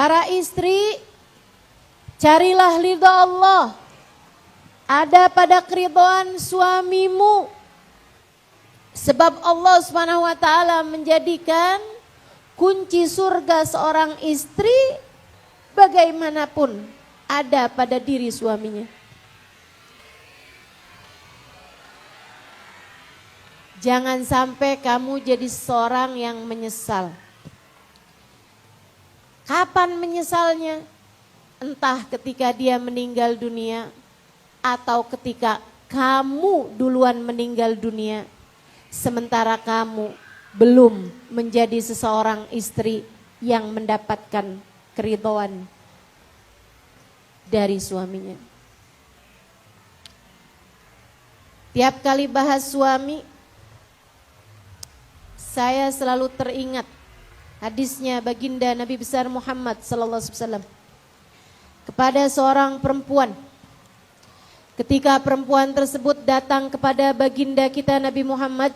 Para istri, carilah ridha Allah. Ada pada keridhaan suamimu. Sebab Allah Subhanahu wa taala menjadikan kunci surga seorang istri bagaimanapun ada pada diri suaminya. Jangan sampai kamu jadi seorang yang menyesal. Kapan menyesalnya? Entah ketika dia meninggal dunia atau ketika kamu duluan meninggal dunia, sementara kamu belum menjadi seseorang istri yang mendapatkan keridhaan dari suaminya. Tiap kali bahas suami, saya selalu teringat hadisnya baginda Nabi besar Muhammad sallallahu alaihi wasallam kepada seorang perempuan. Ketika perempuan tersebut datang kepada baginda kita Nabi Muhammad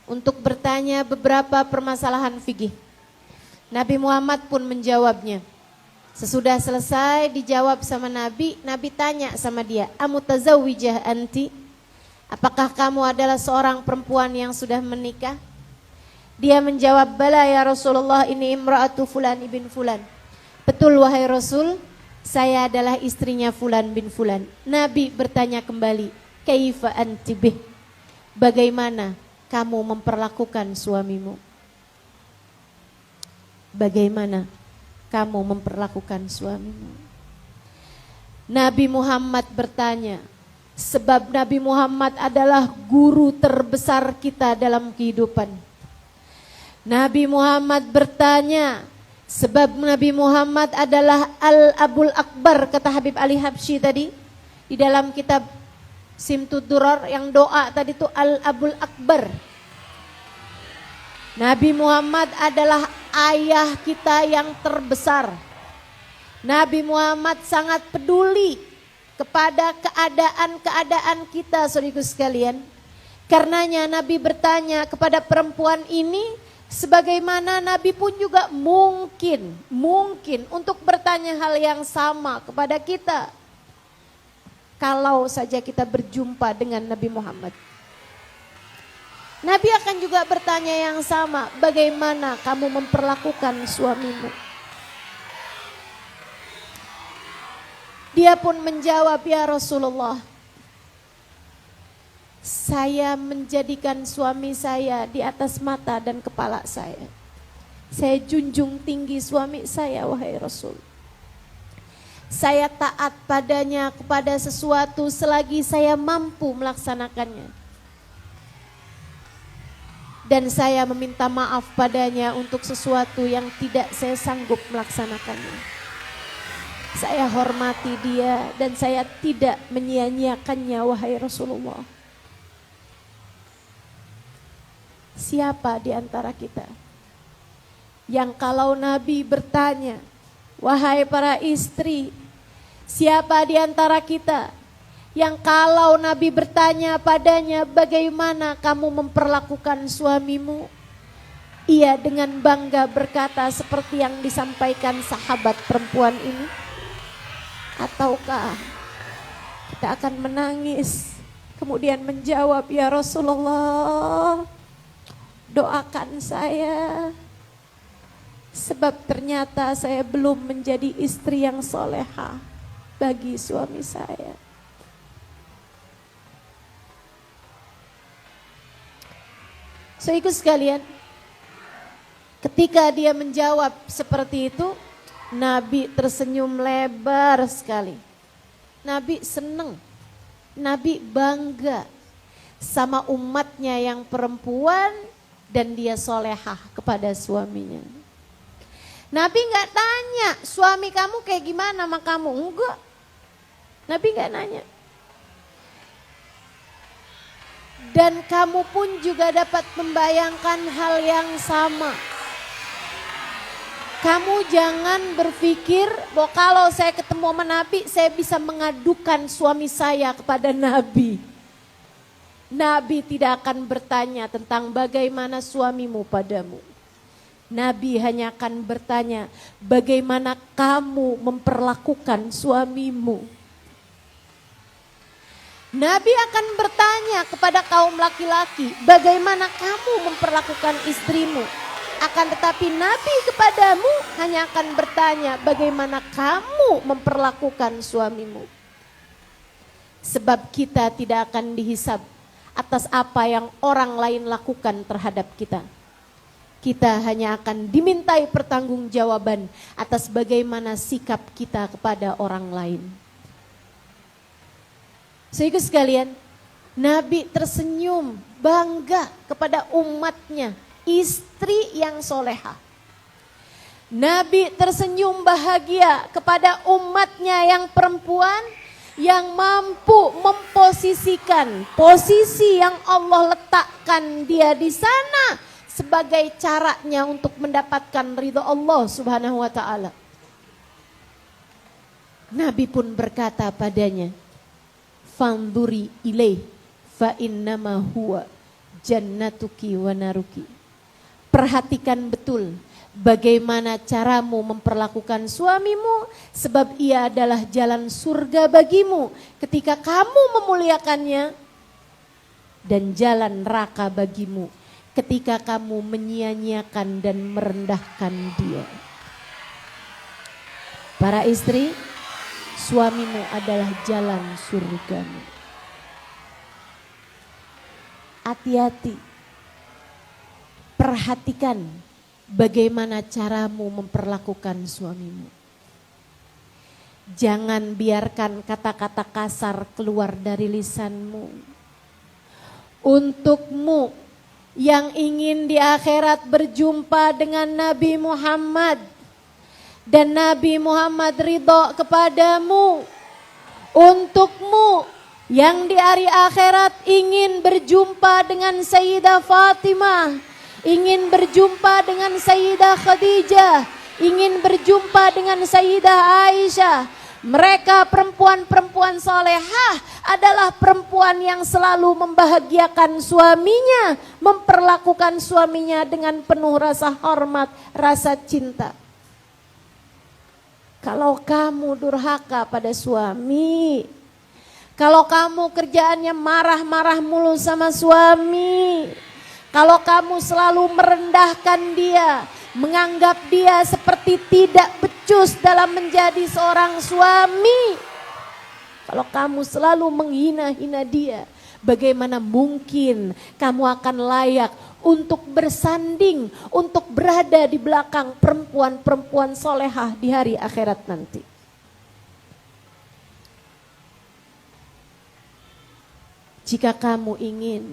untuk bertanya beberapa permasalahan fikih, Nabi Muhammad pun menjawabnya. Sesudah selesai dijawab sama Nabi, Nabi tanya sama dia, "Amutazawwijah anti?" Apakah kamu adalah seorang perempuan yang sudah menikah? Dia menjawab, "Bala ya Rasulullah, ini imra'atu fulan ibn fulan." Betul wahai Rasul, saya adalah istrinya fulan bin fulan. Nabi bertanya kembali, "Kaifa anti bih?" Bagaimana kamu memperlakukan suamimu? Bagaimana kamu memperlakukan suamimu? Nabi Muhammad bertanya, sebab Nabi Muhammad adalah guru terbesar kita dalam kehidupan. Nabi Muhammad bertanya, sebab Nabi Muhammad adalah Al-Abul Akbar, kata Habib Ali Habsyi tadi di dalam kitab Simtud Durar, yang doa tadi itu Al-Abul Akbar. Nabi Muhammad adalah ayah kita yang terbesar. Nabi Muhammad sangat peduli kepada keadaan-keadaan kita, saudaraku sekalian. Karenanya Nabi bertanya kepada perempuan ini, sebagaimana Nabi pun juga mungkin untuk bertanya hal yang sama kepada kita kalau saja kita berjumpa dengan Nabi Muhammad. Nabi akan juga bertanya yang sama, bagaimana kamu memperlakukan suamimu? Dia pun menjawab, "Ya Rasulullah, saya menjadikan suami saya di atas mata dan kepala saya. Saya junjung tinggi suami saya, wahai Rasul. Saya taat padanya kepada sesuatu selagi saya mampu melaksanakannya. Dan saya meminta maaf padanya untuk sesuatu yang tidak saya sanggup melaksanakannya. Saya hormati dia dan saya tidak menyia-nyiakannya, wahai Rasulullah." Siapa di antara kita yang kalau Nabi bertanya, wahai para istri, siapa di antara kita yang kalau Nabi bertanya padanya, bagaimana kamu memperlakukan suamimu, ia dengan bangga berkata seperti yang disampaikan sahabat perempuan ini? Ataukah kita akan menangis kemudian menjawab, "Ya Rasulullah, doakan saya, sebab ternyata saya belum menjadi istri yang solehah bagi suami saya." Saudaraku sekalian, ketika dia menjawab seperti itu, Nabi tersenyum lebar sekali. Nabi senang, Nabi bangga sama umatnya yang perempuan dan dia solehah kepada suaminya. Nabi gak tanya, suami kamu kayak gimana sama kamu? Enggak. Nabi gak nanya. Dan kamu pun juga dapat membayangkan hal yang sama. Kamu jangan berpikir bahwa kalau saya ketemu sama Nabi, saya bisa mengadukan suami saya kepada Nabi. Nabi tidak akan bertanya tentang bagaimana suamimu padamu. Nabi hanya akan bertanya, bagaimana kamu memperlakukan suamimu? Nabi akan bertanya kepada kaum laki-laki, bagaimana kamu memperlakukan istrimu? Akan tetapi Nabi kepadamu hanya akan bertanya, bagaimana kamu memperlakukan suamimu? Sebab kita tidak akan dihisab atas apa yang orang lain lakukan terhadap kita. Kita hanya akan dimintai pertanggungjawaban atas bagaimana sikap kita kepada orang lain. Sehingga sekalian, Nabi tersenyum bangga kepada umatnya, istri yang soleha. Nabi tersenyum bahagia kepada umatnya yang perempuan yang mampu memposisikan posisi yang Allah letakkan dia di sana sebagai caranya untuk mendapatkan ridho Allah Subhanahu wa taala. Nabi pun berkata padanya, "Fanduri ilaih fa innama huwa jannatuki wa naruki." Perhatikan betul bagaimana caramu memperlakukan suamimu, sebab ia adalah jalan surga bagimu ketika kamu memuliakannya, dan jalan neraka bagimu ketika kamu menyia-nyiakan dan merendahkan dia. Para istri, suamimu adalah jalan surgamu. Hati-hati, perhatikan bagaimana caramu memperlakukan suamimu. Jangan biarkan kata-kata kasar keluar dari lisanmu. Untukmu yang ingin di akhirat berjumpa dengan Nabi Muhammad dan Nabi Muhammad ridho kepadamu, untukmu yang di hari akhirat ingin berjumpa dengan Sayyidah Fatimah, ingin berjumpa dengan Sayyidah Khadijah, ingin berjumpa dengan Sayyidah Aisyah. Mereka perempuan-perempuan salehah adalah perempuan yang selalu membahagiakan suaminya, memperlakukan suaminya dengan penuh rasa hormat, rasa cinta. Kalau kamu durhaka pada suami, kalau kamu kerjaannya marah-marah mulu sama suami, kalau kamu selalu merendahkan dia, menganggap dia seperti tidak becus dalam menjadi seorang suami, kalau kamu selalu menghina-hina dia, bagaimana mungkin kamu akan layak untuk bersanding, untuk berada di belakang perempuan-perempuan solehah di hari akhirat nanti. Jika kamu ingin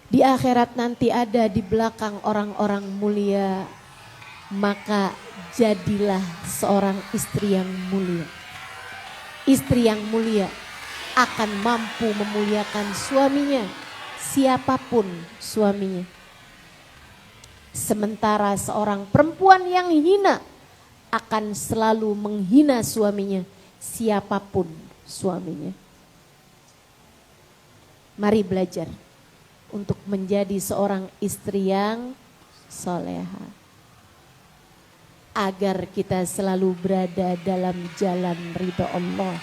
di akhirat nanti ada di belakang orang-orang mulia, maka jadilah seorang istri yang mulia. Istri yang mulia akan mampu memuliakan suaminya, siapapun suaminya. Sementara seorang perempuan yang hina akan selalu menghina suaminya, siapapun suaminya. Mari belajar untuk menjadi seorang istri yang soleha, agar kita selalu berada dalam jalan ridho Allah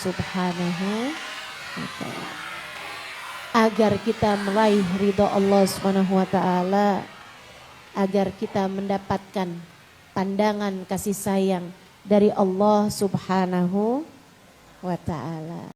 Subhanahu wa ta'ala. Agar kita meraih ridho Allah Subhanahu wa ta'ala, agar kita mendapatkan pandangan kasih sayang dari Allah Subhanahu wa ta'ala.